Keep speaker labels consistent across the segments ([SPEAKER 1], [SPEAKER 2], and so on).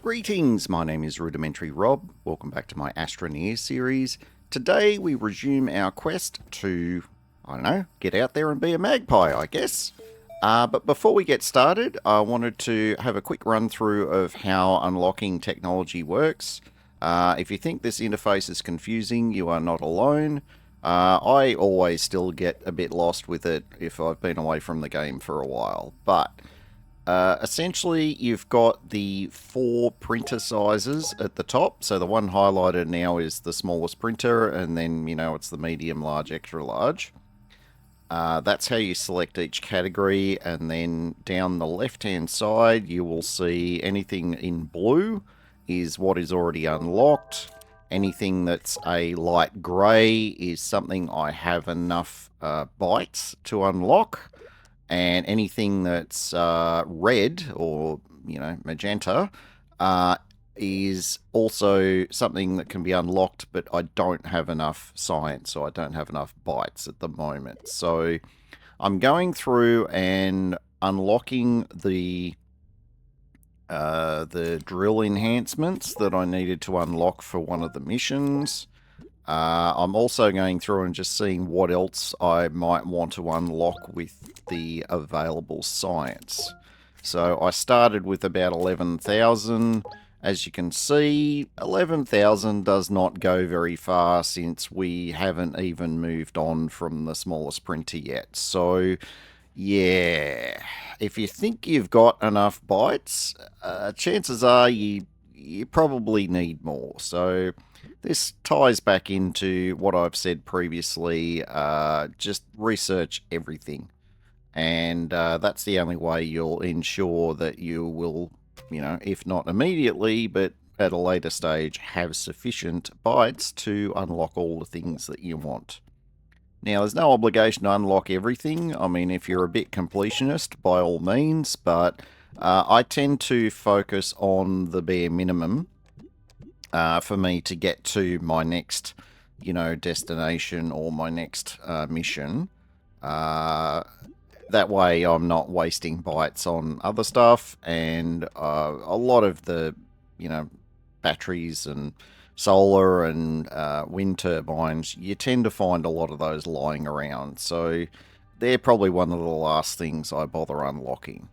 [SPEAKER 1] Greetings, my name is Rudimentary Rob. Welcome back to my Astroneer series. Today we resume our quest to, I don't know, get out there and be a magpie, I guess. But before we get started, I wanted to have a quick run through of how unlocking technology works. If you think this interface is confusing, you are not alone. I always still get a bit lost with it if I've been away from the game for a while, but essentially, you've got the 4 printer sizes at the top. So the one highlighted now is the smallest printer, and then, it's the medium, large, extra large. That's how you select each category, and then down the left-hand side, you will see anything in blue is what is already unlocked. Anything that's a light grey is something I have enough bytes to unlock. And anything that's red or, magenta is also something that can be unlocked, but I don't have enough science, so I don't have enough bytes at the moment. So I'm going through and unlocking the drill enhancements that I needed to unlock for one of the missions. I'm also going through and just seeing what else I might want to unlock with the available science. So I started with about 11,000. As you can see, 11,000 does not go very far since we haven't even moved on from the smallest printer yet. So, yeah, if you think you've got enough bytes, chances are you probably need more. So this ties back into what I've said previously, just research everything. And that's the only way you'll ensure that you will, if not immediately, but at a later stage, have sufficient bytes to unlock all the things that you want. Now, there's no obligation to unlock everything. I mean, if you're a bit completionist, by all means, but I tend to focus on the bare minimum for me to get to my next, destination or my next mission. That way I'm not wasting bytes on other stuff, and a lot of the, batteries and solar and wind turbines, you tend to find a lot of those lying around. So they're probably one of the last things I bother unlocking.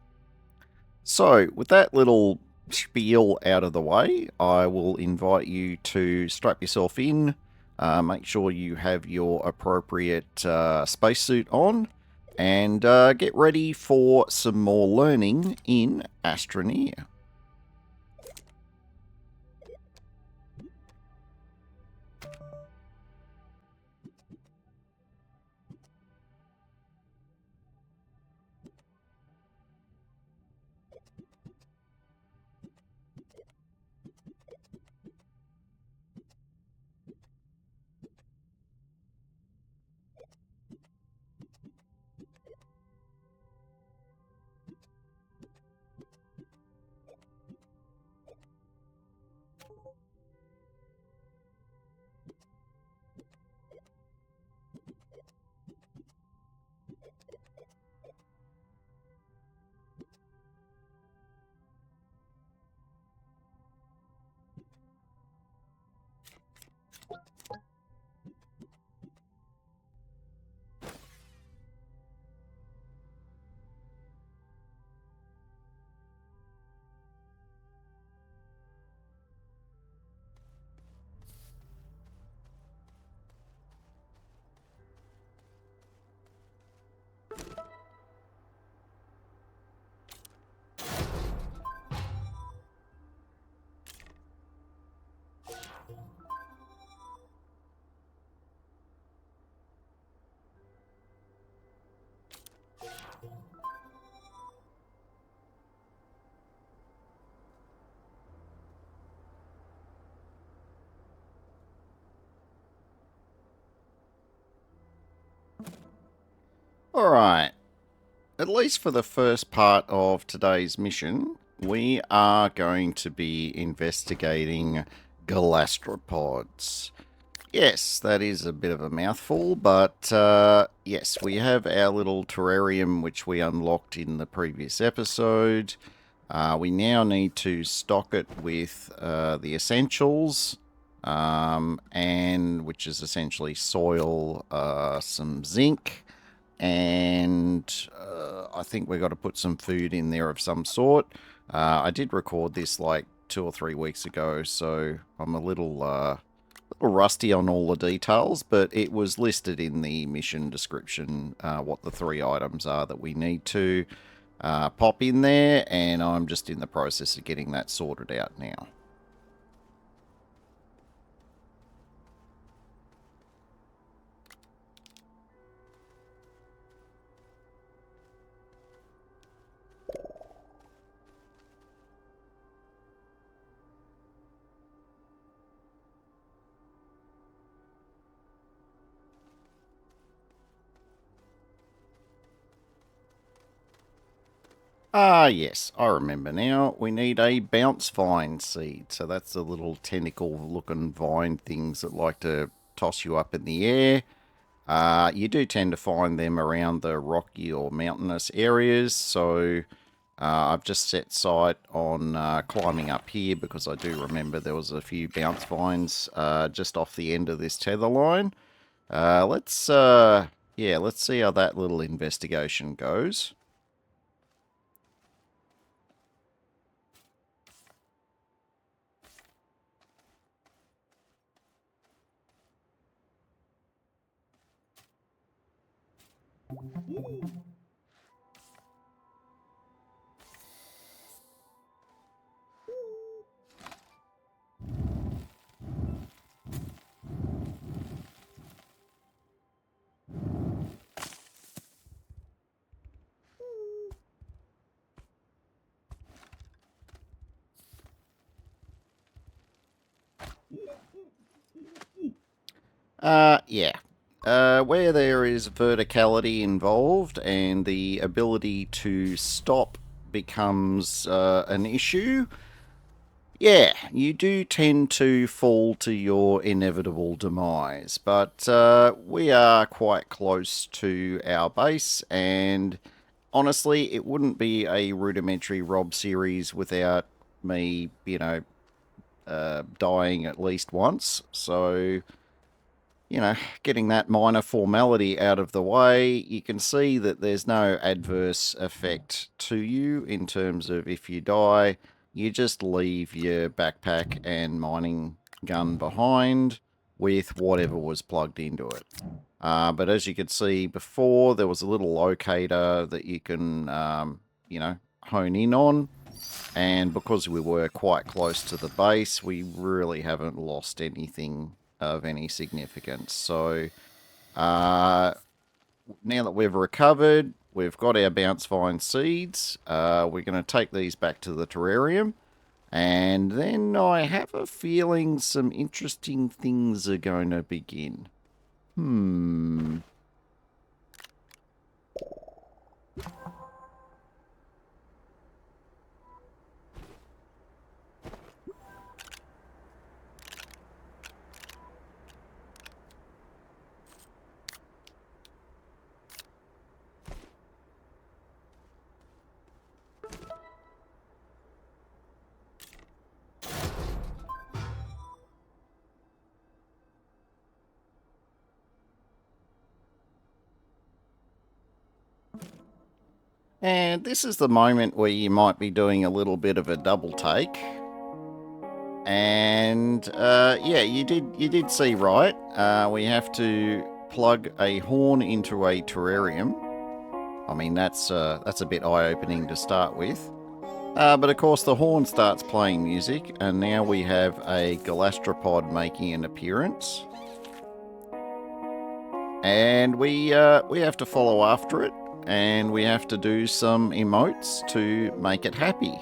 [SPEAKER 1] So with that little spiel out of the way, I will invite you to strap yourself in, make sure you have your appropriate spacesuit on, and get ready for some more learning in Astroneer. Alright, at least for the first part of today's mission, we are going to be investigating Galastropods. Yes, that is a bit of a mouthful, but yes, we have our little terrarium which we unlocked in the previous episode. We now need to stock it with the essentials, and which is essentially soil, some zinc, and I think we've got to put some food in there of some sort. I did record this like 2 or 3 weeks ago, so I'm a little rusty on all the details, but it was listed in the mission description what the 3 items are that we need to pop in there, and I'm just in the process of getting that sorted out now. Ah, yes, I remember now. We need a bounce vine seed. So that's the little tentacle looking vine things that like to toss you up in the air. You do tend to find them around the rocky or mountainous areas. So I've just set sight on climbing up here because I do remember there was a few bounce vines just off the end of this tether line. Let's see how that little investigation goes. Yeah. Where there is verticality involved and the ability to stop becomes an issue, yeah, you do tend to fall to your inevitable demise. But we are quite close to our base, and honestly, it wouldn't be a rudimentary Rob series without me, dying at least once. So getting that minor formality out of the way, you can see that there's no adverse effect to you in terms of if you die, you just leave your backpack and mining gun behind with whatever was plugged into it. But as you could see before, there was a little locator that you can, hone in on. And because we were quite close to the base, we really haven't lost anything of any significance. So now that we've recovered, we've got our bounce vine seeds. We're going to take these back to the terrarium. And then I have a feeling some interesting things are going to begin. And this is the moment where you might be doing a little bit of a double take. And yeah, you did see right. We have to plug a horn into a terrarium. I mean, that's a bit eye-opening to start with. But of course, the horn starts playing music, and now we have a Galastropod making an appearance. And we have to follow after it, and we have to do some emotes to make it happy.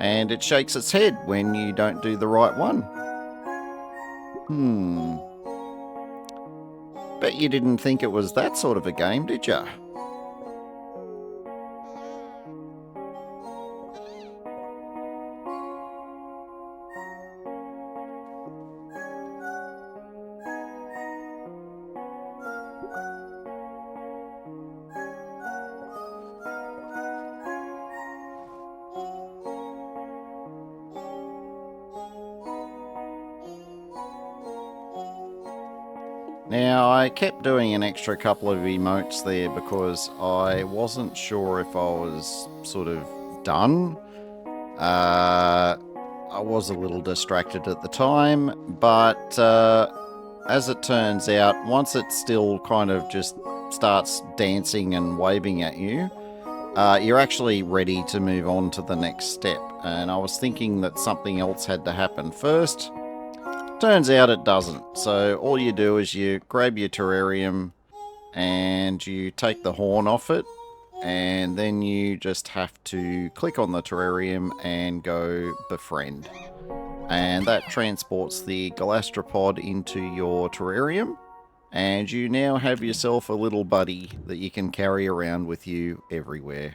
[SPEAKER 1] And it shakes its head when you don't do the right one. Bet you didn't think it was that sort of a game, did ya? Now, I kept doing an extra couple of emotes there because I wasn't sure if I was sort of done. I was a little distracted at the time, but as it turns out, once it still kind of just starts dancing and waving at you, you're actually ready to move on to the next step. And I was thinking that something else had to happen first. Turns out it doesn't. So all you do is you grab your terrarium and you take the horn off it, and then you just have to click on the terrarium and go befriend. And that transports the Galastropod into your terrarium, and you now have yourself a little buddy that you can carry around with you everywhere.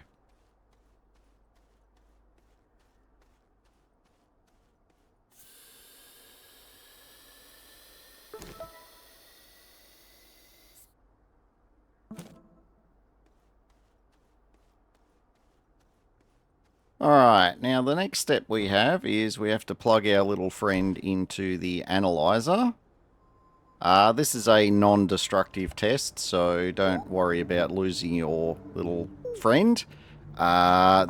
[SPEAKER 1] Alright, now the next step we have is we have to plug our little friend into the analyzer. This is a non-destructive test, so don't worry about losing your little friend.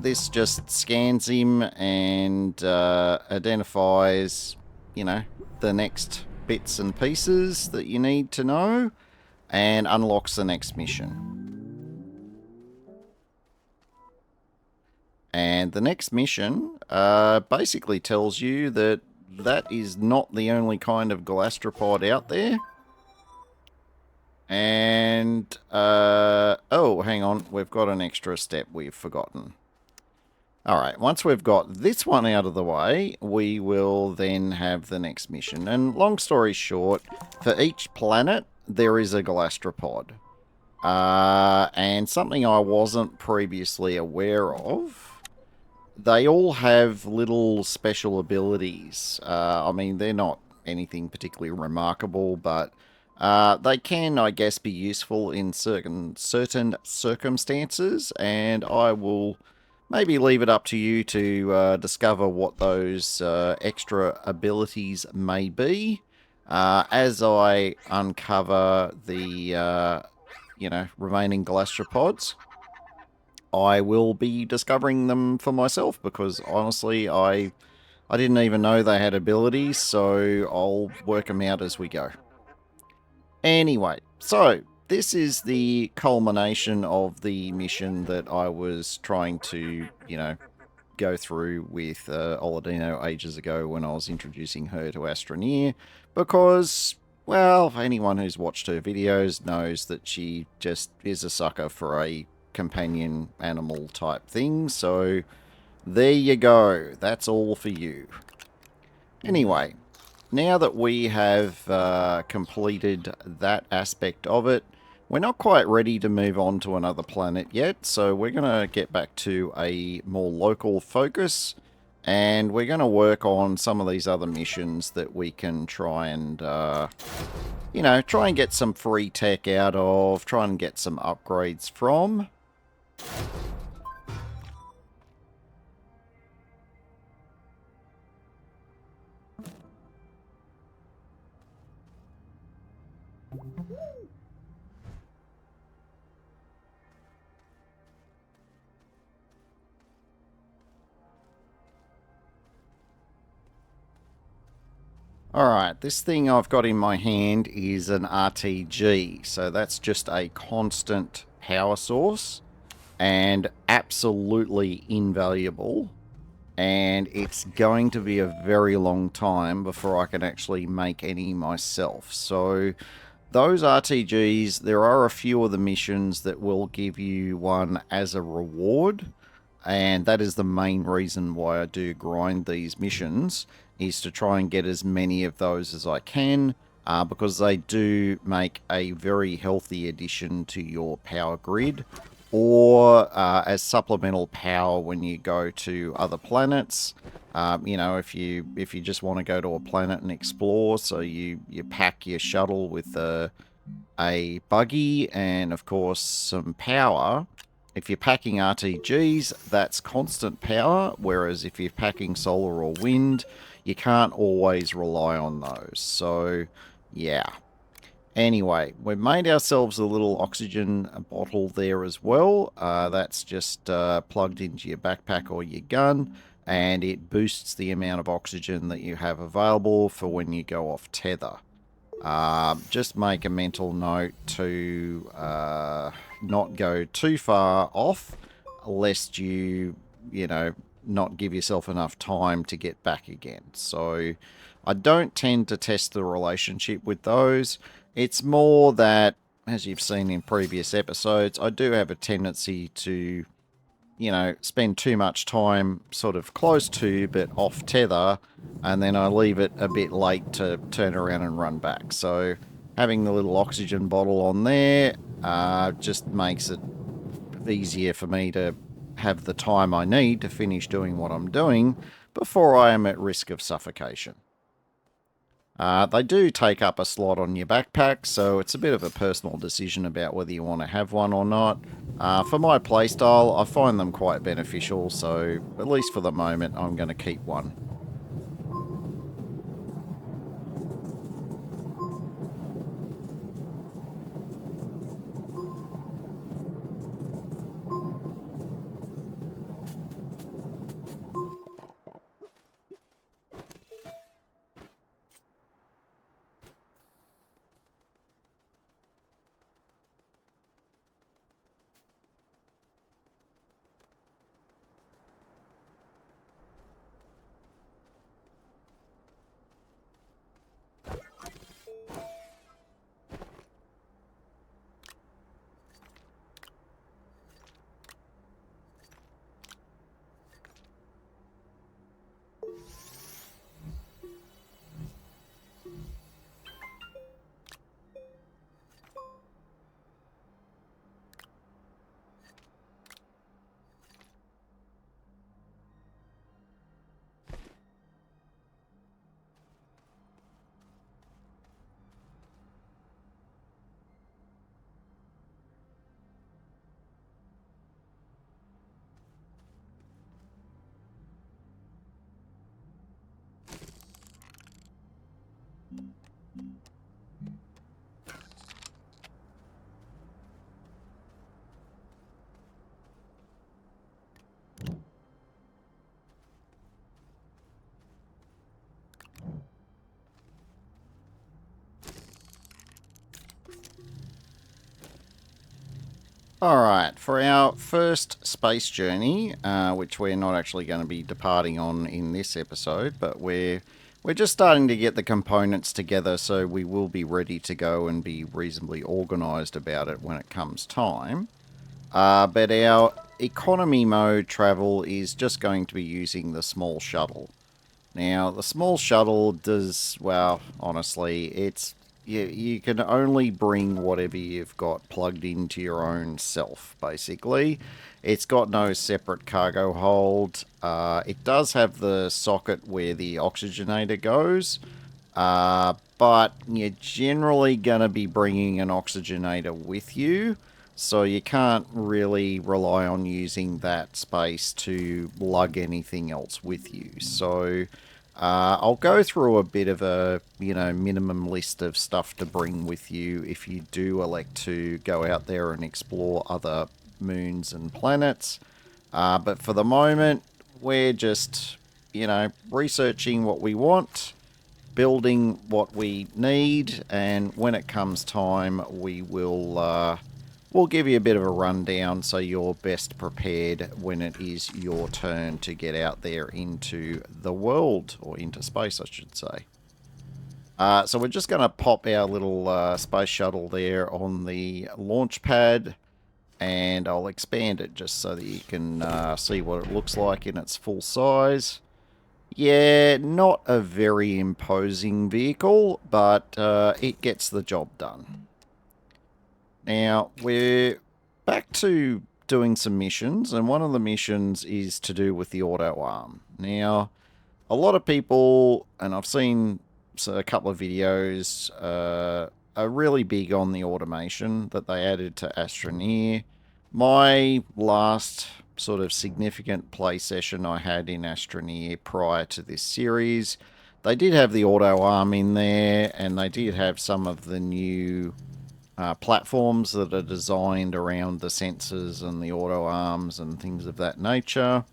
[SPEAKER 1] This just scans him and identifies, you know, the next bits and pieces that you need to know, and unlocks the next mission. And the next mission basically tells you that that is not the only kind of Galastropod out there. And, oh, hang on, we've got an extra step we've forgotten. Alright, once we've got this one out of the way, we will then have the next mission. And long story short, for each planet, there is a Galastropod. And something I wasn't previously aware of, they all have little special abilities. I mean, they're not anything particularly remarkable, but they can, I guess, be useful in certain circumstances, and I will maybe leave it up to you to discover what those extra abilities may be as I uncover the, remaining Galastropods. I will be discovering them for myself because honestly, I didn't even know they had abilities, so I'll work them out as we go. Anyway, so this is the culmination of the mission that I was trying to, go through with Oladino ages ago when I was introducing her to Astroneer, because, well, anyone who's watched her videos knows that she just is a sucker for a companion animal type thing, so there you go. That's all for you. Anyway, now that we have completed that aspect of it, we're not quite ready to move on to another planet yet, so we're going to get back to a more local focus, and we're going to work on some of these other missions that we can try and, try and get some free tech out of, try and get some upgrades from. Alright, this thing I've got in my hand is an RTG, so that's just a constant power source, and absolutely invaluable, and it's going to be a very long time before I can actually make any myself. So those RTGs, there are a few of the missions that will give you one as a reward, and that is the main reason why I do grind these missions, is to try and get as many of those as I can, because they do make a very healthy addition to your power grid, or as supplemental power when you go to other planets. If you just want to go to a planet and explore, so you pack your shuttle with a buggy and of course some power. If you're packing RTGs, that's constant power, whereas if you're packing solar or wind, you can't always rely on those. So, yeah. Anyway, we've made ourselves a little oxygen bottle there as well. That's just plugged into your backpack or your gun, and it boosts the amount of oxygen that you have available for when you go off tether. Just make a mental note to not go too far off, lest you know, not give yourself enough time to get back again. So I don't tend to test the relationship with those. It's more that, as you've seen in previous episodes, I do have a tendency to, spend too much time sort of close to but off tether, and then I leave it a bit late to turn around and run back. So having the little oxygen bottle on there just makes it easier for me to have the time I need to finish doing what I'm doing before I am at risk of suffocation. They do take up a slot on your backpack, so it's a bit of a personal decision about whether you want to have one or not. For my playstyle, I find them quite beneficial, so at least for the moment, I'm going to keep one. Alright, for our first space journey, which we're not actually going to be departing on in this episode, but we're just starting to get the components together, so we will be ready to go and be reasonably organised about it when it comes time. But our economy mode travel is just going to be using the small shuttle. Now, the small shuttle does, well, honestly, you can only bring whatever you've got plugged into your own self, basically. It's got no separate cargo hold. It does have the socket where the oxygenator goes, but you're generally going to be bringing an oxygenator with you, so you can't really rely on using that space to lug anything else with you. So I'll go through a bit of a, minimum list of stuff to bring with you if you do elect to go out there and explore other moons and planets. But for the moment, we're just, researching what we want, building what we need, and when it comes time, we'll give you a bit of a rundown so you're best prepared when it is your turn to get out there into the world, or into space, I should say. So we're just going to pop our little space shuttle there on the launch pad, and I'll expand it just so that you can see what it looks like in its full size. Yeah, not a very imposing vehicle, but it gets the job done. Now, we're back to doing some missions, and one of the missions is to do with the auto arm. Now, a lot of people, and I've seen a couple of videos, are really big on the automation that they added to Astroneer. My last sort of significant play session I had in Astroneer prior to this series They did have the auto arm in there, and they did have some of the new platforms that are designed around the sensors and the auto arms and things of that nature.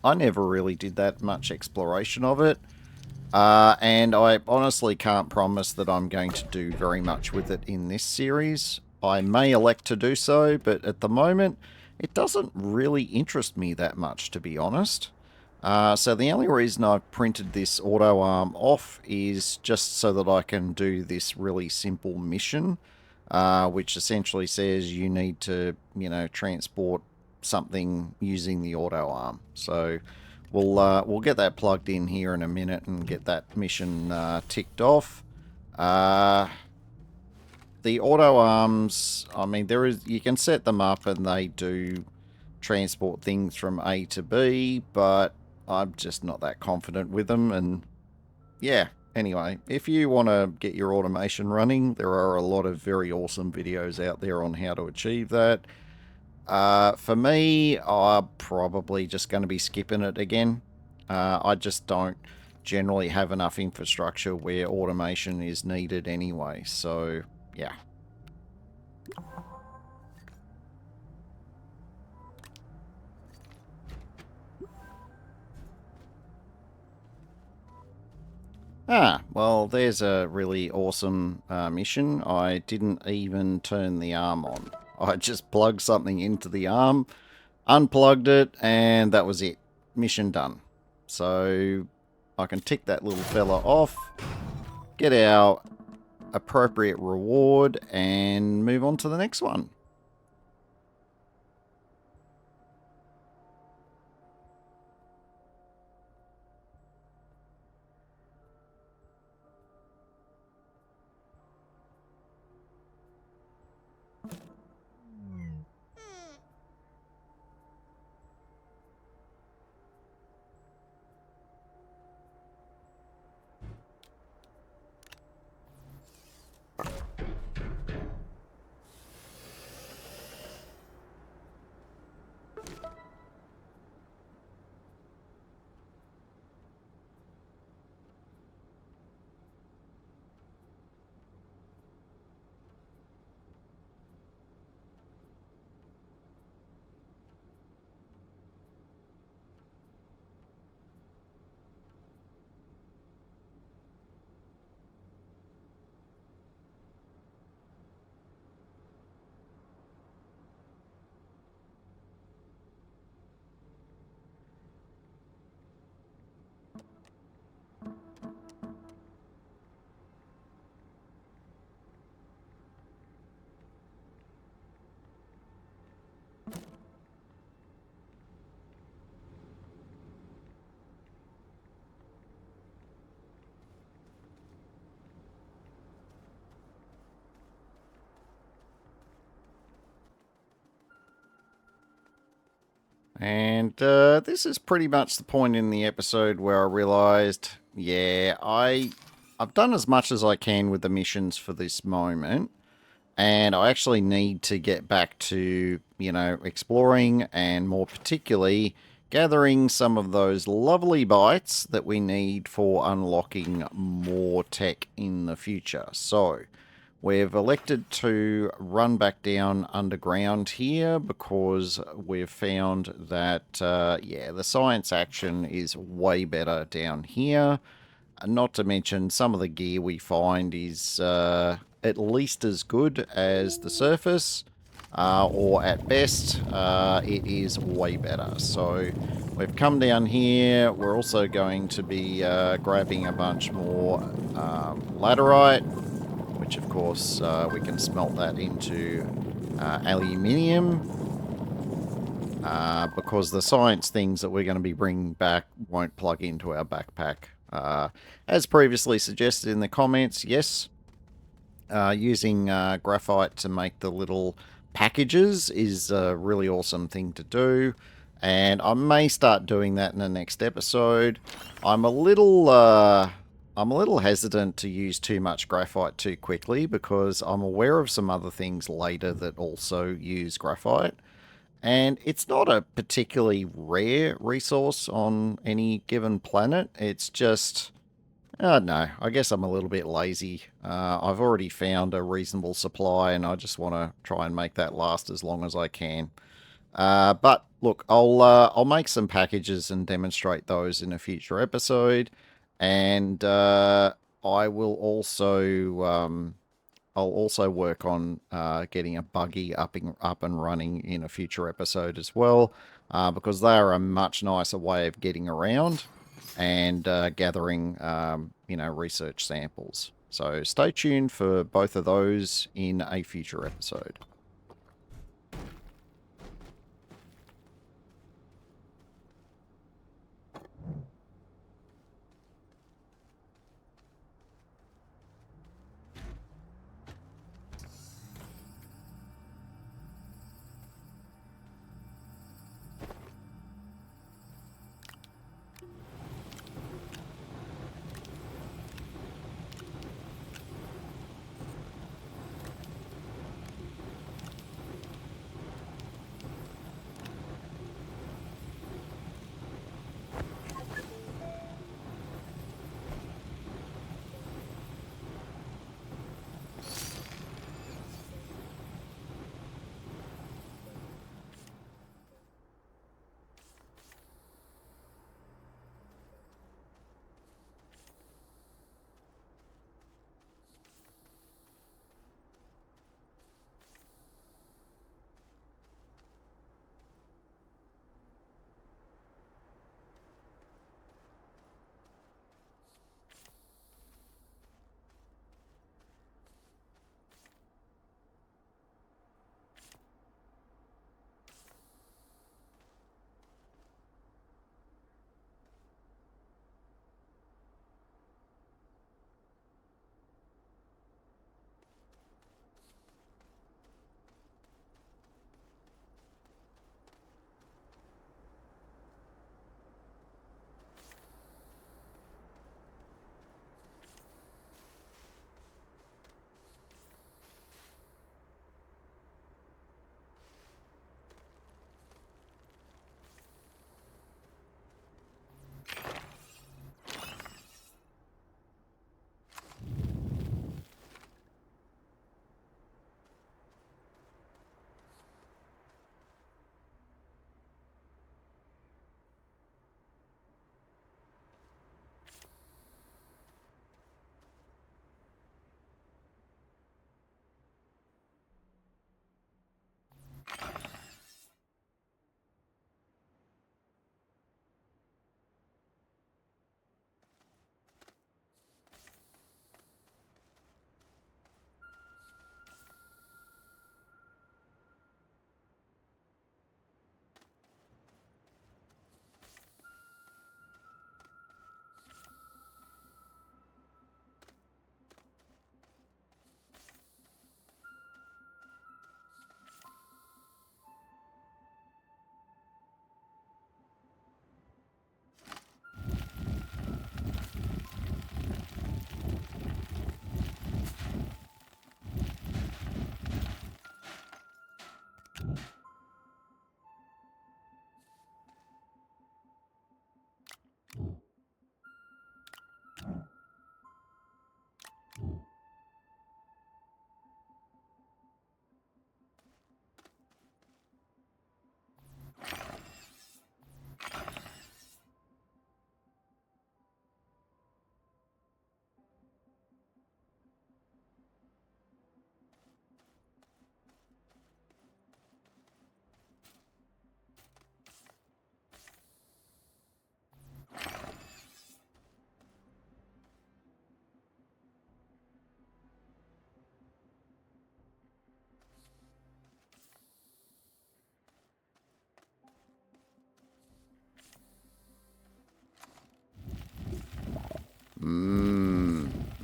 [SPEAKER 1] I never really did that much exploration of it, and I honestly can't promise that I'm going to do very much with it in this series. I may elect to do so, but at the moment, it doesn't really interest me that much, to be honest. So the only reason I've printed this auto arm off is just so that I can do this really simple mission, which essentially says you need to, transport something using the auto arm. So we'll get that plugged in here in a minute and get that mission ticked off. The auto arms, I mean, you can set them up and they do transport things from A to B, but I'm just not that confident with them. And yeah, anyway, if you want to get your automation running, there are a lot of very awesome videos out there on how to achieve that. For me, I'm probably just going to be skipping it again. I just don't generally have enough infrastructure where automation is needed anyway, so yeah. Well, there's a really awesome mission. I didn't even turn the arm on. I just plugged something into the arm, unplugged it, and that was it. Mission done. So I can tick that little fella off, get our appropriate reward, and move on to the next one. And this is pretty much the point in the episode where I realized, yeah, I've done as much as I can with the missions for this moment, and I actually need to get back to, exploring and more particularly gathering some of those lovely bites that we need for unlocking more tech in the future. So we've elected to run back down underground here because we've found that, the science action is way better down here. Not to mention some of the gear we find is at least as good as the surface, or at best, it is way better. So we've come down here. We're also going to be grabbing a bunch more laterite, which of course we can smelt that into aluminium, because the science things that we're going to be bringing back won't plug into our backpack. As previously suggested in the comments, yes, using graphite to make the little packages is a really awesome thing to do, and I may start doing that in the next episode. I'm a little hesitant to use too much graphite too quickly because I'm aware of some other things later that also use graphite. And it's not a particularly rare resource on any given planet. It's just, No, I guess I'm a little bit lazy. I've already found a reasonable supply, and I just want to try and make that last as long as I can. But look, I'll make some packages and demonstrate those in a future episode, and I will also I'll also work on getting a buggy up and running in a future episode as well, because they are a much nicer way of getting around and gathering, research samples. So stay tuned for both of those in a future episode.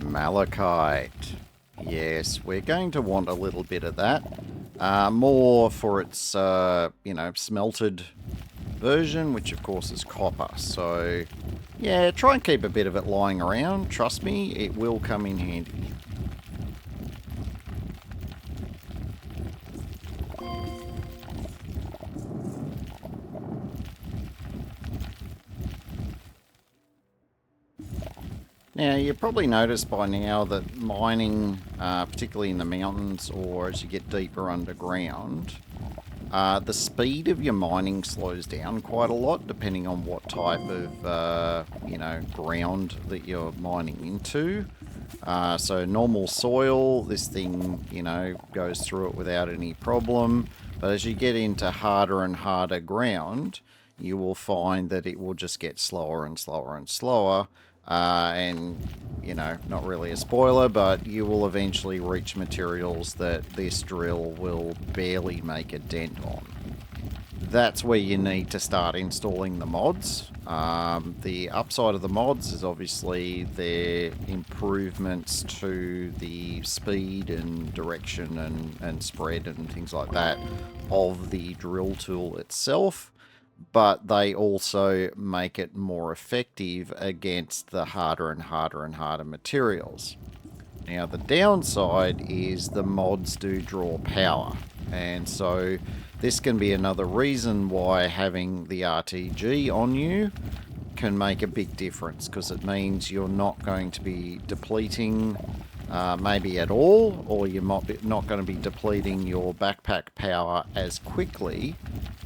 [SPEAKER 1] Malachite. Yes, we're going to want a little bit of that. More for its, smelted version, which of course is copper. So, yeah, try and keep a bit of it lying around. Trust me, it will come in handy. Now, you've probably noticed by now that mining, particularly in the mountains or as you get deeper underground, the speed of your mining slows down quite a lot depending on what type of, ground that you're mining into. So normal soil, this thing, goes through it without any problem. But as you get into harder and harder ground, you will find that it will just get slower and slower and slower. Not really a spoiler, but you will eventually reach materials that this drill will barely make a dent on. That's where you need to start installing the mods. The upside of the mods is obviously their improvements to the speed and direction and spread and things like that of the drill tool itself, but they also make it more effective against the harder and harder and harder materials. Now, the downside is the mods do draw power, and so this can be another reason why having the RTG on you can make a big difference, because it means you're not going to be depleting maybe at all, or you're not going to be depleting your backpack power as quickly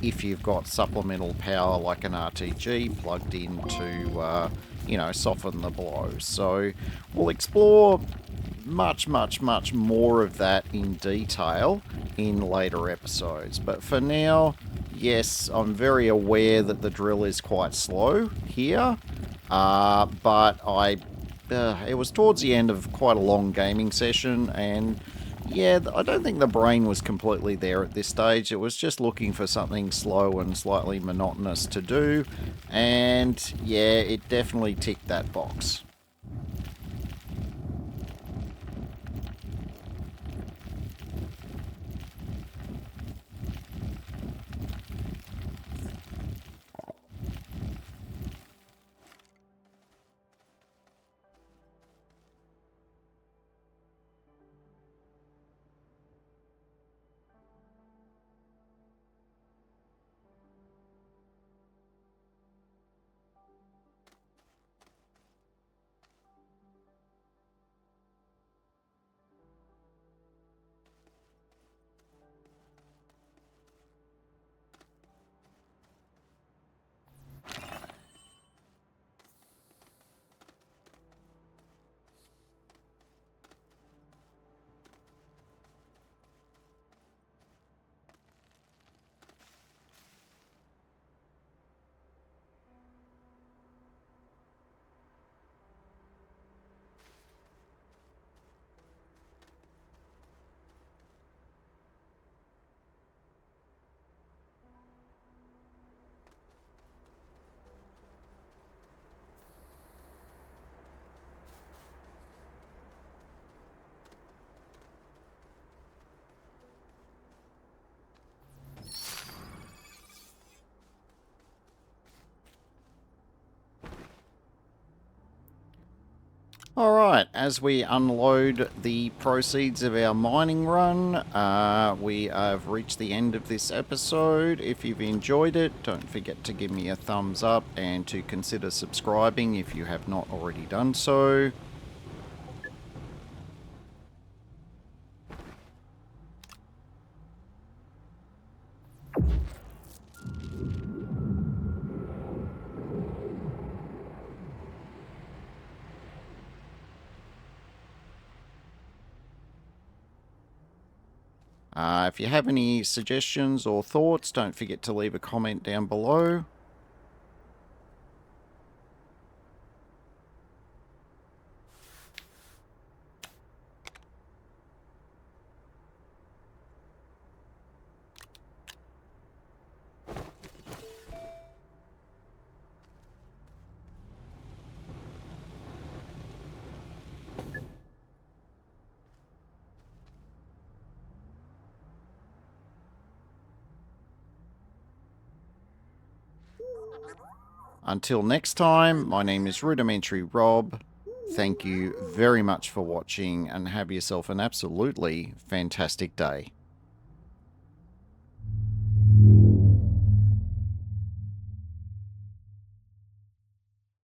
[SPEAKER 1] if you've got supplemental power like an RTG plugged in to, soften the blow. So we'll explore much more of that in detail in later episodes. But for now, yes, I'm very aware that the drill is quite slow here, but it was towards the end of quite a long gaming session, and yeah, I don't think the brain was completely there at this stage. It was just looking for something slow and slightly monotonous to do, and yeah, it definitely ticked that box. Alright, as we unload the proceeds of our mining run, we have reached the end of this episode. If you've enjoyed it, don't forget to give me a thumbs up and to consider subscribing if you have not already done so. If you have any suggestions or thoughts, don't forget to leave a comment down below. Until next time, my name is Rudimentary Rob. Thank you very much for watching, and have yourself an absolutely fantastic day.